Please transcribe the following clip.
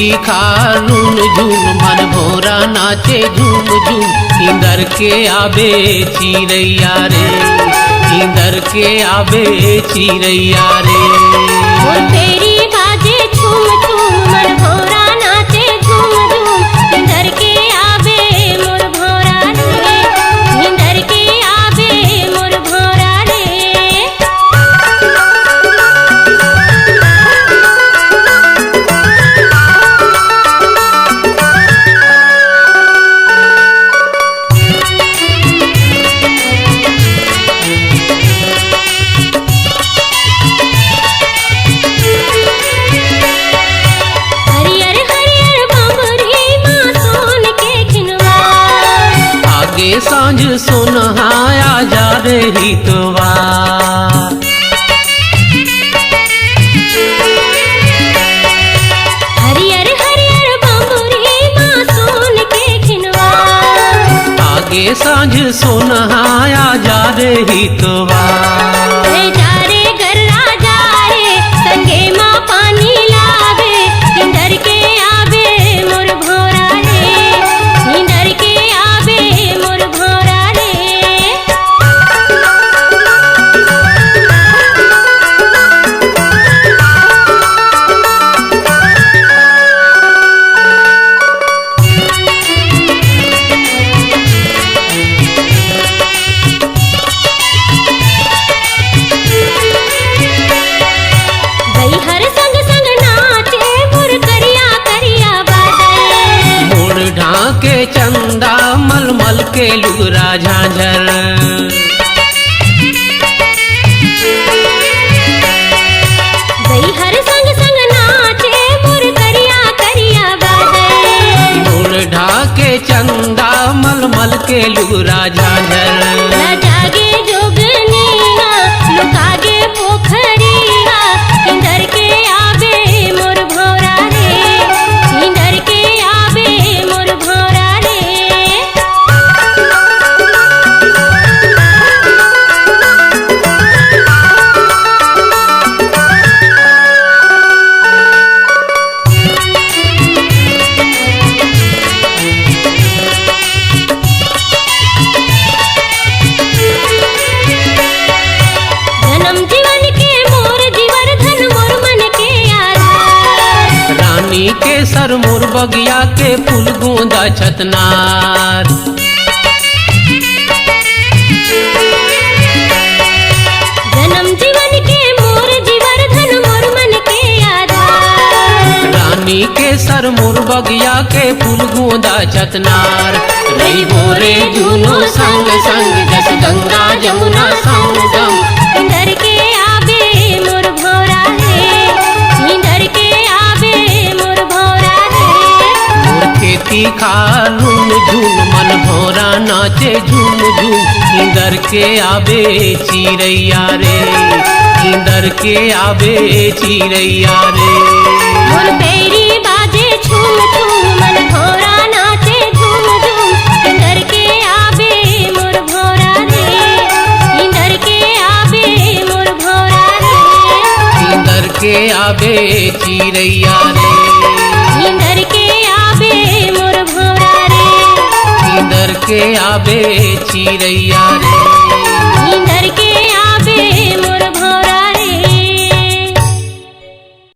तीखा नून झूम मन भोरा नाचे झूम झूम। इंदर के आबे चिरैया रे, इंदर के आबे चिरैया रे। मोर पेरी बाजे झूम झूम मन भोरा नाचे झूम झूम। इंदर के आबे मोर भोरा रे, इंदर के आबे मोर भोरा रे। सांझ सुनहाया जा रही तोवा। हरियर हरियर बम्बुरी माँ सोन के खिनवा। आगे सांझ सुनहाया जा रही तोवा। जा रे गर्रा जा रे संगे माँ पानी लावे। इंदर के आबे मोर भोरा रे, इंदर के आबे मोर भोरा रे। हर संग संग नाचे मोर करिया करिया बादल। मोर ढाके चंदा मलमल के लुगरा झांझर। हर संग संग नाचे मोर करिया करिया बादल। मोर ढाके चंदा मलमल के लुगरा झांझर। न जागे जोगनिया लुकागे पोखरिया। इंदर के आबे मोर भोरा रे, इंदर के आबे मोर भोरा रे। जन्म जीवन के मोर जीवर धन मोर मन के आधार। रानी के सर मोर बगिया के फूल गोंदा छतनार। जन्म जीवन के मोर जीवर धन मोर मन के आधार। रानी के सर मोर बगिया के फूल गोंदा छतनार। रही बोरे जूनो संग संग जस गंगा जमुना संगम। इंदर के आबे मोर भोरा रे, इंदर के आबे मोर भोरा रे। मोर के तीखा नून झूम मन भोरा नाचे झूम झूम। इंदर के आबे चिरैया रे, इंदर के आबे चिरैया रे। मोर पेरी बाजे झूम झूम मन भोरा नाचे झूम झूम। इंदर के आबे मोर भोरा रे, इंदर के आबे मोर भोरा रे। इंदर के आबे चिरैया रे, इंदर के आबे मोर भोरा रे, इंदर के आबे चिरैया रे।